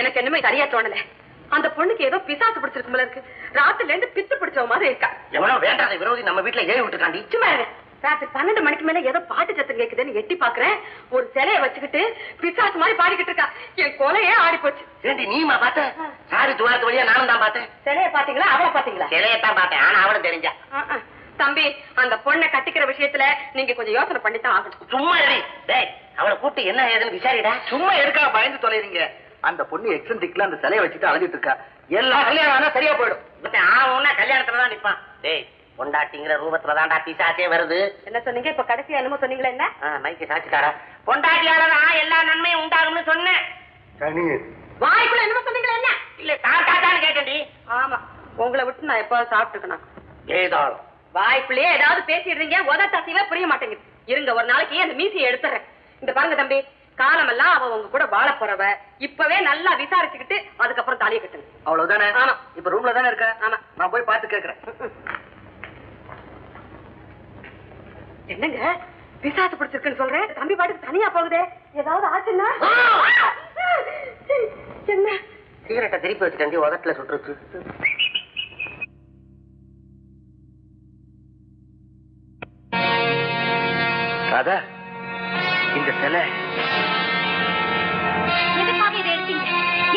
எனக்கு என்னமே சரியா தோணல. அந்த பொண்ணுக்கு ஏதோ பிசாசு பிடிச்சிருக்கும் போல இருக்கு. ராத்திரில இருந்து பித்து பிடிச்ச மாதிரி இருக்கா. எவ்வளவு வேண்டாத விரோதி நம்ம வீட்டுல ஏறி விட்டுருக்காண்டி. சும்மா ராத்திரி 12 மணிக்கு மேல ஏதோ பாட்டு சத்தம் கேக்குதுன்னு எட்டி பாக்குறேன். ஒரு சிலையை வச்சுக்கிட்டு பிசாசு மாதிரி பாடிக்கிட்டு இருக்கா. என் கொலையே ஆடி போச்சு. ஏண்டி நீமா பாத்த? சாரி துவாரத்து வழியா நானும் தான் பார்த்தேன். சிலைய பாத்தீங்களா? அவளை பாத்தீங்களா? சிலையத்தான் பார்த்தேன். ஆனா அவளும் தெரிஞ்சா. தம்பி, அந்த பொண்ணை கட்டிக்கிற விஷயத்துல நீங்க கொஞ்சம் யோசனை பண்ணித்தான் ஆகணும். சும்மா டேய், அவளை கூப்பிட்டு என்ன ஏதுன்னு விசாரிடா. சும்மா எதுக்காக பயந்து தொலைறீங்க? அந்த பொண்ணு எக்ஸென்ட்ரிக்ல அந்த சிலையை வச்சுட்டு அலைஞ்சிட்டு இருக்கா. எல்லா கல்யாணம் ஆனா சரியா போயிடும். ஆனா கல்யாணத்துலதான் நிப்பான். டேய், பொண்டாட்டிங்கிற ரூபத்துலதான்டா பிசாசே வருது. என்ன சொன்னீங்க? இப்ப கடைசியா என்னமோ சொன்னீங்களா? என்ன மைக்கு சாட்சிக்காரா? பொண்டாட்டியாலதான் எல்லா நன்மையும் உண்டாகும்னு சொன்னேன். வாய்க்குள்ள என்னமோ சொன்னீங்களா? என்ன இல்ல தாத்தான்னு கேட்டேன்டி. ஆமா, உங்களை விட்டு நான் எப்ப சாப்பிட்டுக்கணும். ஏதாலும் வாய்க்குள்ளேயே ஏதாவது பேசிடுறீங்க. உதத்தாசியவே புரிய மாட்டேங்குது. இருங்க, ஒரு நாளைக்கு அந்த மீசியை எடுத்துறேன். இந்த பாருங்க தம்பி, காலமெல்லாம் அவ உங்க கூட வாழ போறவ. இப்பவே நல்லா விசாரிச்சுக்கிட்டு அதுக்கப்புறம் தாலியை கட்டுங்க. அவ்வளவுதானே? ஆமா. இப்ப ரூம்ல தானே இருக்க? ஆமா. நான் போய் பார்த்து கேக்குறேன். என்னங்க பிசாசு பிடிச்சிருக்குன்னு சொல்றேன், தம்பி பாட்டுக்கு தனியா போகுதே. ஏதாவது ஆச்சுன்னா? என்ன சிகரெட்டை திருப்பி வச்சுட்டேன், உதட்டுல சுட்டுருச்சு. ராதா, இந்த சிலை எதுக்காக இதை எடுத்தீங்க?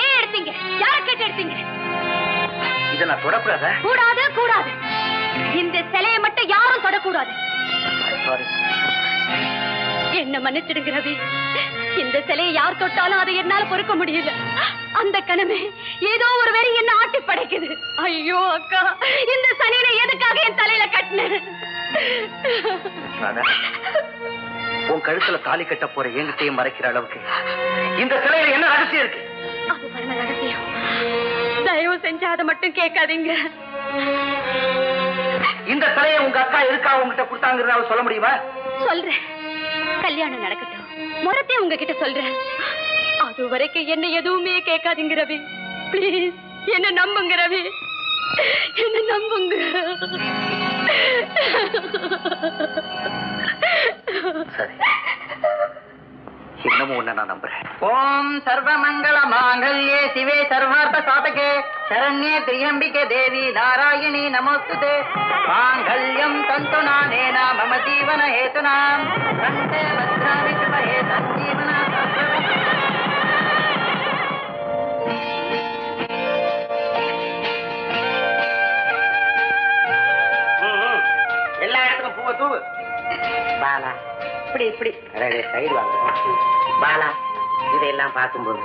ஏன் எடுத்தீங்க? யார கேட்டு எடுத்தீங்க? இதை நான் தொடக்கூடாதா? கூடாது, கூடாது. இந்த சிலையை மட்டும் யாரும் தொடக்கூடாது. என்ன மன்னிச்சிடுங்க ரவி. இந்த சிலையை யார் தொட்டாலும் அதை என்னால பொறுக்க முடியல. அந்த கணமே ஏதோ ஒரு வெறி என்ன ஆட்டி படைக்குது. ஐயோ அக்கா, இந்த சனியை எதுக்காக என் தலையில கட்டினேன்? உன் கழுத்துல தாலி கட்ட போற எங்கிட்டையும் மறைக்கிற அளவுக்கு இந்த சிலையில என்ன ரகசியம் இருக்கு? அது என்ன ரகசியம்? தயவு செஞ்சு அதை மட்டும் கேட்காதீங்க. இந்த சிலையை உங்க அக்கா இருக்கா உங்ககிட்ட கொடுத்தாங்கிறத சொல்ல முடியுமா? சொல்றேன். கல்யாணம் நடக்கட்டும், முறத்தை உங்ககிட்ட சொல்றேன். அது வரைக்கும் என்ன எதுவுமே கேட்காதீங்க ரவி. பிளீஸ் என்ன நம்புங்க ரவி, என்ன நம்புங்க. சரி, இன்னமும் உன்னை நான் நம்புறேன். ஓம் சர்வமங்கள மாங்கல்யே சிவே சர்வார்த்த சாதகே சரண்யே திரியம்பிகே தேவி நாராயணி நமோஸ்துதே. மாங்கல்யம் தந்து நானேன மம ஜீவன ஹேதுனாம் கண்டே பத்ராமி சுபஹே சஞ்சீவன. எல்லா இடத்துக்கும் பூவை தூவு. பாலா, இப்படி இப்படி சைடு வாங்க. பாலா, இதையெல்லாம் பார்க்கும்போது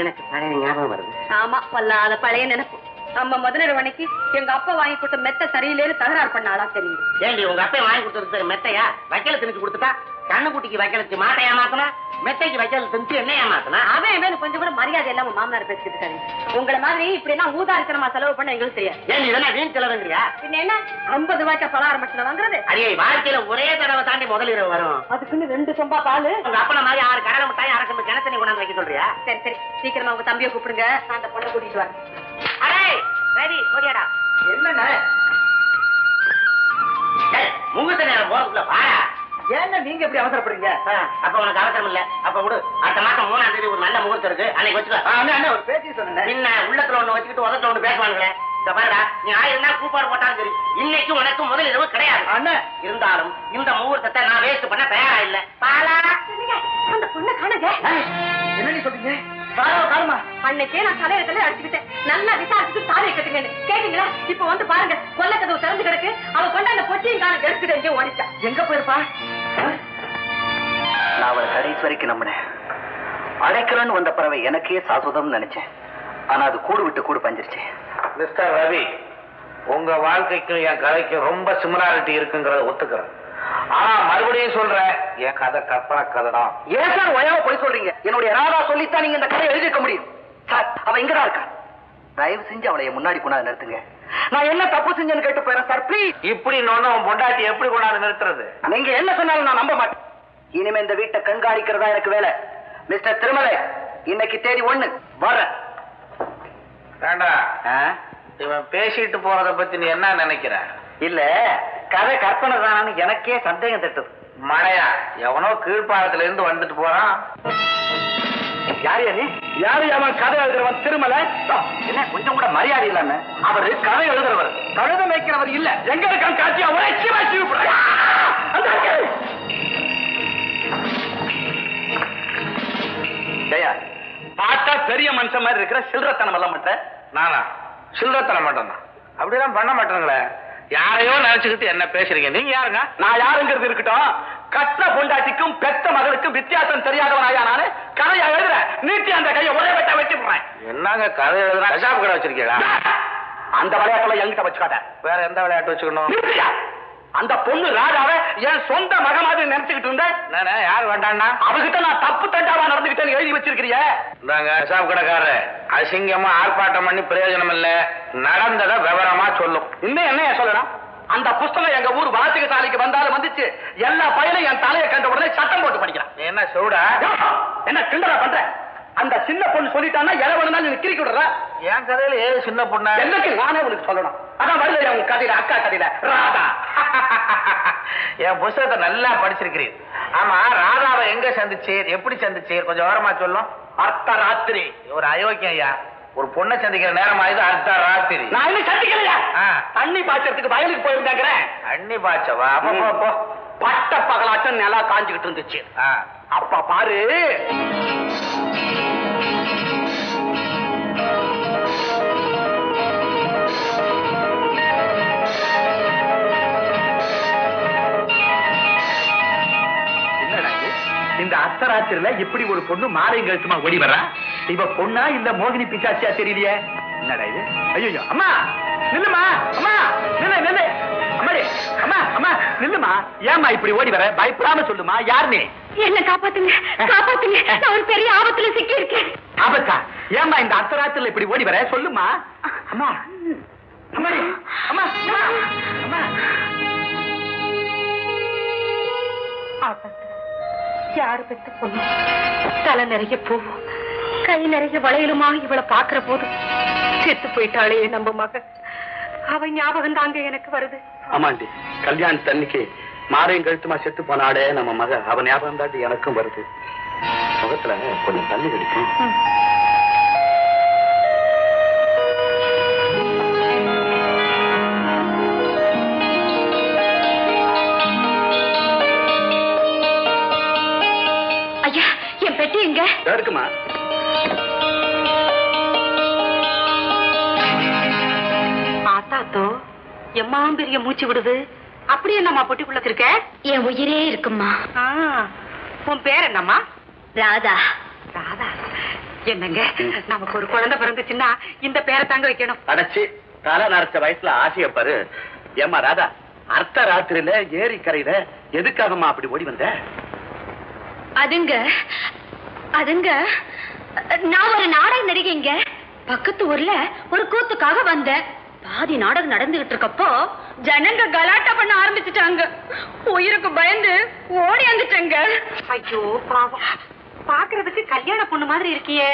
எனக்கு பழைய ஞாபகம் வருது. ஆமா, பல்லாத பழைய நினைப்பு. நம்ம முதலிர வணிக்கு எங்க அப்பா வாங்கி கொடுத்த மெத்த சரியில்லைன்னு தகராறு பண்ண ஆளா தெரியும். ஏண்டி உங்க அப்பா வாங்கி கொடுத்தது மெத்தையா? வைக்கல திணிச்சு கொடுத்துட்டா? கண்ணுக்குட்டிக்கு வைக்கலச்சு மாட்டை ஏமாத்தினா, மெத்தைக்கு வைக்கல திணிச்சு என்ன ஏமாத்தினா? அவன் கொஞ்சம் கூட மரியாதை இல்லாம மாமனார் பேசிக்கிட்டு இருக்காரு. உங்களை மாதிரி இப்படி எல்லாம் ஊதாரித்தனமா செலவு பண்ண எங்களுக்கு தெரியாது. ஏன் இதெல்லாம் வீண் செலவுங்கிறியா? பின்ன என்ன 50 ரூபாய்க்கு பலகாரம் மட்டும் வாங்குறது? அடியே, வாழ்க்கையில ஒரே தடவை தாண்டி முதலிரவு வரும். அதுக்குன்னு 2 சொம்பா பாலு. உங்க அப்பன மாதிரி 6 கடலை மிட்டாய் அரைக்கம்பு கிணத்தண்ணி கொண்டாந்து வைக்க சொல்றியா? சரி சரி, சீக்கிரமா உங்க தம்பியை கூப்பிடுங்க, நான் அந்த பொண்ணை கூட்டிட்டு வரேன். அடே ரவி, ஓடியாடா. என்னண்ணா முகூர்த்த நேரம் போறதுக்குள்ள வாடா. ஏன்னா நீங்க எப்படி அவசரப்படுறீங்க? அப்ப உனக்கு அவசரம் இல்ல. அப்ப விடு, அடுத்த மாசம் 3ஆம் தேதி ஒரு நல்ல முகூர்த்தம் இருக்கு, அன்னைக்கு வச்சுக்க. ஒரு பேச்சு சொன்னேன். பின்ன உள்ளத்துல ஒண்ணு வச்சுக்கிட்டு உதத்துல ஒண்ணு பேசுவாங்களே. இந்த பாருடா, நீ 1000 நாள் கூப்பாடு போட்டாலும் சரி, இன்னைக்கு உனக்கு முதல் இரவு கிடையாது. அண்ணன் இருந்தாலும் இந்த முகூர்த்தத்தை நான் வேஸ்ட் பண்ண தயாரா இல்ல. பாலா, அந்த பொண்ணை காணுங்க. என்னன்னு சொல்றீங்க? காலமா அன்னைக்கே நான் தலையில அடிச்சுக்கிட்டேன். நல்லா விசாரிச்சுட்டு தாலியை கட்டுங்கன்னு கேட்டீங்களா? இப்ப வந்து பாருங்க, கொல்ல கதவு திறந்து கிடக்கு. அவ கொண்ட அந்த பொட்டியும் காண எடுத்துட்டு எங்கேயும் ஓடிச்சா. எங்க போயிருப்பா? நான் அவளை கடைசி வரைக்கும் நம்பினேன். அடைக்கலன்னு வந்த பறவை எனக்கே சாஸ்வதம் நினைச்சேன். ஆனா அது கூடு விட்டு கூடு பஞ்சிருச்சு. மிஸ்டர் ரவி, உங்க வாழ்க்கைக்கும் என் கதைக்கும் ரொம்ப சிமிலாரிட்டி இருக்குங்கிறத ஒத்துக்கிறேன். ஆனா மறுபடியும் சொல்றேன், என் கதை கற்பனை கதை தான். ஏன் சார் ஒயாவ போய் சொல்றீங்க? என்னுடைய ராதா சொல்லித்தான் நீங்க இந்த கதையை எழுதிக்க முடியும். சார், அவ இங்கதான் இருக்கா. தயவு செஞ்சு அவளைய முன்னாடி கொண்டாந்து நிறுத்துங்க. நான் என்ன தப்பு செஞ்சேன்னு கேட்டு போறேன் சார், ப்ளீஸ். இப்படி உன் பொண்டாட்டி எப்படி கொண்டாந்து நிறுத்துறது? நீங்க என்ன சொன்னாலும் நான் நம்ப மாட்டேன். இனிமே இந்த வீட்டை கண்காணிக்கிறதா எனக்கு வேலை. மிஸ்டர் திருமலை, இன்னைக்கு தேதி 1 வர. வேண்டா, இவன் பேசிட்டு போறத பத்தி நீ என்ன நினைக்கிற? இல்ல, கதை கற்பனை தானு எனக்கே சந்தேகம் தட்டுது. மழையா, எவனோ கீழ்ப்பாளத்துல இருந்து வந்துட்டு போறான். யாரு யாரு யாரு அவன் கதை எழுதுறவன் திருமலை என்ன கொஞ்சம் கூட மரியாதை இல்லாம அவரு கதை எழுதுறவர் கழுத மேய்க்கிறவர் இல்ல எங்க இருக்கான் காட்சி அவரை பார்த்தா பெரிய மனுஷன் மாதிரி இருக்கிற சில்லறத்தனம் எல்லாம் மாட்டேன் நானா சில்லறத்தனம் மாட்டேன் அப்படிலாம் பண்ண மாட்டேங்களே யாரையோ நினைச்சுக்கிட்டு என்ன பேசுறீங்க நீங்க யாருங்க நான் யாருங்கிறது இருக்கட்டும் கற்ற பொண்டாட்டிக்கும் பெத்த மகளுக்கும் வித்தியாசம் தெரியாதவனாயா நானு கதையா எழுதுறேன் நீட்டி அந்த கையை ஒரே வெட்ட வெட்டி போடுறேன் என்னங்க கதை எழுதுனா கசாப்பு கடை வச்சிருக்கீங்களா அந்த விளையாட்டுல என்கிட்ட வச்சுக்காத வேற எந்த விளையாட்டு வச்சுக்கணும் அந்த பொண்ணு ராஜாவை என் சொந்த மக மாதிரி நினைச்சுக்கிட்டு இருந்தேன் யார் வேண்டாம்னா அவகிட்ட நான் தப்பு தண்டாவா நடந்துகிட்டேன்னு எழுதி வச்சிருக்கிறிய இந்தாங்க கசாப்பு கடைக்காரரு அசிங்கமா ஆர்ப்பாட்டம் பண்ணி பிரயோஜனம் இல்ல நடந்ததை விவரமா சொல்லும் இன்னும் என்னைய சொல்லணும் அந்த புஸ்தகம் எங்க ஊர் வாசிக சாலைக்கு வந்தாலும் வந்துச்சு எல்லா பையனும் என் தலையை கண்ட உடனே சட்டம் போட்டு படிக்கிறான் என்ன சூடா என்ன கிண்டலா பண்ற அந்த சின்ன பொண்ணு சொல்லிட்டான்னா எவனாலும் நீ கிரிக்கி விடுற என் கதையில ஏது சின்ன பொண்ணு என்னக்கு நானே உனக்கு சொல்லணும் அதான் வருது உங்க கதையில அக்கா கதையில ராதா என் புஸ்தகத்தை நல்லா படிச்சிருக்கிறீர் ஆமா ராதாவை எங்க சந்திச்சீர் எப்படி சந்திச்சீர் கொஞ்சம் விவரமா சொல்லும் அர்த்த ராத்திரி ஒரு அயோக்கியம் ஐயா ஒரு பொண்ணை சந்திக்கிற நேரம் ஆயுது அர்த்த ராத்திரி நான் இன்னும் சந்திக்கலையா தண்ணி பாய்ச்சறதுக்கு வயலுக்கு போயிருந்தாங்கிறேன் அண்ணி பாய்ச்சவா அப்போ பட்ட பகலாட்டம் நல்லா காஞ்சுக்கிட்டு இருந்துச்சு அப்ப பாரு இந்த அர்த்தராத்திரில இப்படி ஒரு பொண்ணு மாலை கழுத்துமா ஓடி வர்றா இவ பொண்ணா இல்ல மோகினி பிசாச்சியா தெரியலையே என்னடா இது ஐயோ அம்மா நில்லுமா அம்மா நில்லு நில்லு அம்மாடி அம்மா அம்மா நில்லுமா ஏம்மா இப்படி ஓடி வர பயப்படாம சொல்லுமா யார் நீ என்ன காப்பாத்துங்க காப்பாத்துங்க நான் ஒரு பெரிய ஆபத்துல சிக்கி இருக்கேன் ஆபத்தா ஏம்மா இந்த அர்த்தராத்திரில இப்படி ஓடி வர சொல்லுமா அம்மா அம்மாடி அம்மா அம்மா அம்மா ஆபத்து யாரு பெத்த பொண்ணு தலை நிறைய பூவும் கை நிறைய வளையலுமா இவளை பாக்குற போது செத்து போயிட்டாளே நம்ம மக அவ ஞாபகம் தாங்க எனக்கு வருது ஆமாண்டி கல்யாணத்து அன்னைக்கு மாரையும் கழுத்துமா செத்து போனாடே நம்ம மக அவ ஞாபகம் தாண்டி எனக்கும் வருது முகத்துல கொஞ்சம் தண்ணி கிடைக்கும் ஐயா என் பெட்டி எங்க இருக்குமா ஆத்தாத்தோ எம்மா பெரிய மூச்சு விடுது அப்படி என்னம்மா பொட்டிக்குள்ள இருக்க என் உயிரே இருக்குமா உன் பேர் என்னம்மா ராதா ராதா என்னங்க நமக்கு ஒரு குழந்தை பிறந்துச்சுன்னா இந்த பேரை தாங்க வைக்கணும் அடைச்சி தலை நரைச்ச வயசுல ஆசையப்பாரு ஏமா ராதா அர்த்த ராத்திரியில ஏரி கரையில எதுக்காகமா அப்படி ஓடி வந்த அதுங்க அதுங்க நான் ஒரு நாடக நடிகைங்க பக்கத்து ஊர்ல ஒரு கூத்துக்காக வந்தேன் பாதி நாடகம் நடந்துகிட்டு இருக்கப்போ ஜனங்க கலாட்டா பண்ண ஆரம்பிச்சுட்டாங்க உயிருக்கு பயந்து ஓடி வந்துட்டேங்க ஐயோ பாவம் பாக்குறதுக்கு கல்யாண பொண்ணு மாதிரி இருக்கியே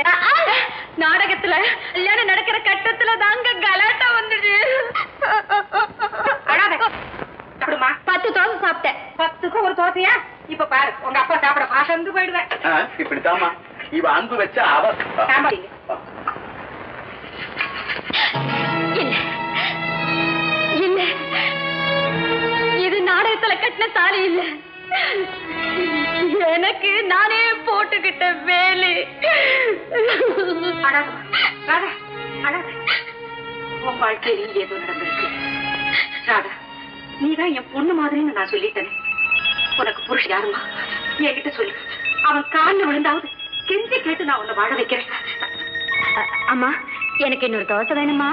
நாடகத்துல கல்யாணம் நடக்கிற கட்டத்துல தாங்க கலாட்டா வந்துச்சு 10 தோசை சாப்பிட்டேன் 10க்கு ஒரு தோசையா இப்ப பாரு உங்க அப்பா சாப்பிட பாசந்து போயிடுவேன் இப்படித்தாமா இவ அன்பு வச்ச அவ இல்ல இது நாடகத்துல கட்டின தாலி இல்ல எனக்கு நானே போட்டுக்கிட்ட வேலு உன் வாழ்க்கையில ஏதோ நடந்திருக்கு ராதா நீதான் என் பொண்ணு மாதிரின்னு நான் சொல்லிட்டேன் உனக்கு புருஷன் யாருமா என்கிட்ட சொல்லு அவன் காலில் விழுந்தாவது கெஞ்சி கேட்டு நான் உன்னை வாழ வைக்கிறேன் அம்மா எனக்கு இன்னொரு தோசை வேணுமா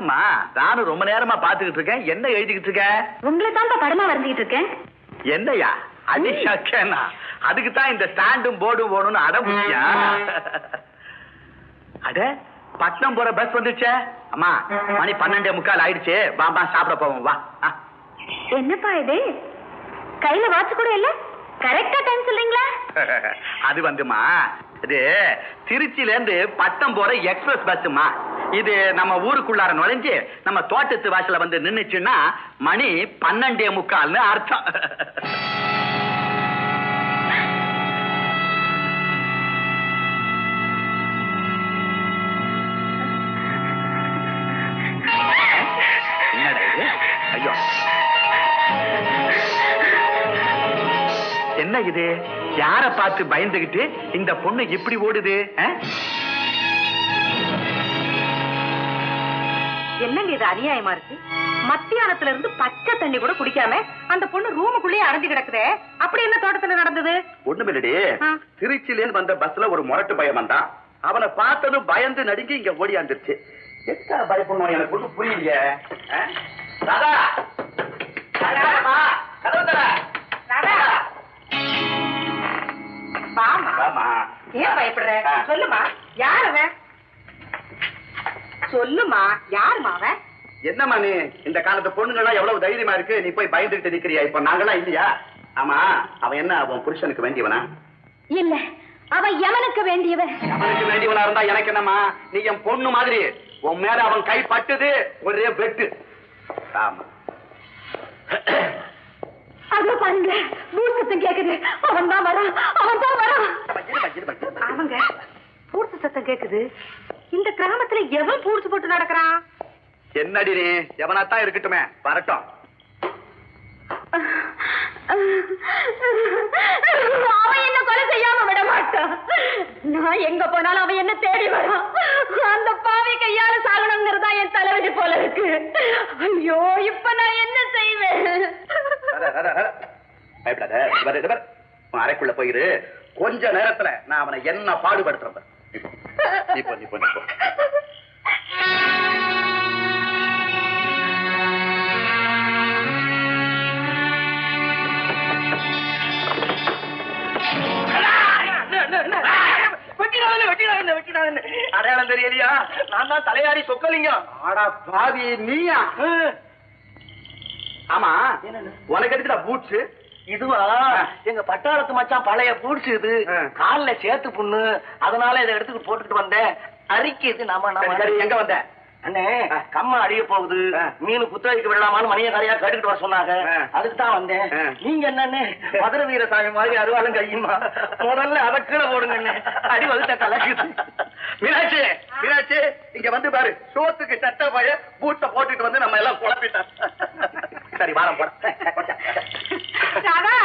என்னம்மா நானும் ரொம்ப நேரமா பாத்துக்கிட்டு இருக்கேன். என்ன எழுதிக்கிட்டு இருக்க? உங்களை தான் படமா வரைஞ்சிட்டு இருக்கேன். என்னையா அடி சக்கேனா? அதுக்கு தான் இந்த ஸ்டாண்டும் போர்டும் போடணும்னு அடம்புச்சியா? அட பட்னம் போற பஸ் வந்துச்சே. அம்மா மணி 12:45 ஆயிடுச்சு. வாமா சாப்பிட போவோம் வா. என்னப்பா இது, கையில வாட்ச் கூட இல்ல, கரெக்டா டைம் சொல்றீங்களா? அது வந்துமா, இது திருச்சியில இருந்து பட்டம் போற எக்ஸ்பிரஸ் பஸ்மா. இது நம்ம ஊருக்குள்ளார நுழைஞ்சு நம்ம தோட்டத்து வாசல வந்து நின்னுச்சுன்னா மணி 12:45 அர்த்தம். என்னடா இது? ஐயோ என்ன இது? யார பார்த்து பயந்துகிட்டு இந்த பொண்ணு இப்படி ஓடுது? என்னங்க இது அநியாயமா இருக்கு? மத்தியானத்துல இருந்து பச்சை தண்ணி கூட குடிக்காம அந்த பொண்ணு ரூமுக்குள்ளேயே அடைஞ்சு கிடக்குதே. அப்படி என்ன தோட்டத்துல நடந்தது? ஒண்ணுமில்லடி, திருச்சியில இருந்து வந்த பஸ்ல ஒரு முரட்டு பையன் வந்தான். அவனை பார்த்ததும் பயந்து நடுங்கி இங்க ஓடியாந்துருச்சு. எத்தனை பயப்படணும் எனக்கு ஒன்றும் புரியலையே. ராதா, கதவு தர. ஏன் பயப்படுற? சொல்லுமா, யார் அவன்? சொல்லுமா, யாருமா அவன்? என்னம்மா நீ இந்த காலத்து பொண்ணுங்களா எவ்வளவு தைரியமா இருக்கு, நீ போய் பயந்துகிட்டு நிக்கிறியா? இப்ப நாங்கெல்லாம் இல்லையா? ஆமா, அவன் என்ன அவன் புருஷனுக்கு வேண்டியவனா? இல்ல, அவன் எவனுக்கு வேண்டியவன். அவனுக்கு வேண்டியவனா இருந்தா எனக்கு என்னம்மா? நீ என் பொண்ணு மாதிரி. உன் மேல அவன் கை பட்டுது, ஒரே வெட்டு. ஆமா, அது பாருங்க, பூசத்தம் கேக்குது. அவன் தான் வரான், அவன் தான் வரான். அவங்க பூர்த்து சத்தம் கேக்குது. இந்த கிராமத்துல எவன் பூர்த்து போட்டு நடக்கிறான்? என்னடி நீ? எவனாத்தான் இருக்கட்டுமே, வரட்டும். அவன் என்ன கொலை செய்யாம விட மாட்டான். நான் எங்க போனாலும் அவன் என்ன தேடி வரான். அந்த பாவி கையால சாகணுங்கிறதா என் தலைவிதி போல இருக்கு. ஐயோ, இப்ப நான் என்ன செய்வேன்? அறைக்குள்ள போயிரு. கொஞ்ச நேரத்துல நான் அவனை என்ன பாடுபடுத்துறேன். அடையாளம் தெரியலையா? நான் தான் தலையாரி சொக்கலிங்கம். ஆடா பாவி, நீயா? ஆமா, உனக்கு எதுக்குடா பூட்ஸ்? இதுவா எங்க பட்டாளத்து மச்சான் பழைய பூட்ஸ். இது கால்ல சேர்த்து புண்ணு, அதனால இதை எடுத்துட்டு போட்டுட்டு வந்தேன். அரிக்குது. எங்க வந்த? அண்ணே, கம்மா அடிய போகுது, மீன் குத்தகைக்கு விடலாமான்னு மணிய காரியா கேட்டுக்கிட்டு வர சொன்னாங்க. அதுக்கு தான் வந்தேன். நீங்க என்னன்னு மதுரை வீரசாமி மாதிரி அருவாளும் கையுமா? முதல்ல அதை கீழே போடுங்க. அடி வகுத்த கலக்குது. மீனாட்சி, மீனாட்சி, இங்க வந்து பாரு. சோத்துக்கு சட்டை பய பூட்டை போட்டுட்டு வந்து நம்ம எல்லாம் குழப்பிட்டோம். சரி, வாரம் போட. ராதா,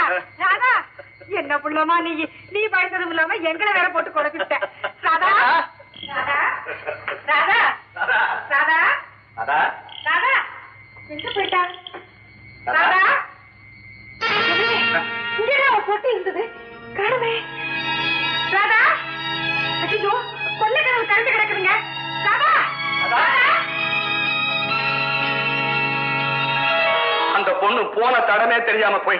ராதா, என்ன புள்ளமா நீ? நீ பயந்ததும் இல்லாம எங்களை வேற போட்டு குழப்பிட்ட. ராதா, ராதா, ராதா, ராதா, ராதா, ராதா, எங்க போயிட்டா? ராதா, இங்கே அவன் பொட்டி இருந்தது, காணுமே. ராதா, ஐயோ, கொல்லைக்கிழமை கரண்டு கிடக்குதுங்க. ராதா, அந்த பொண்ணு போன தடமே தெரியாம போய்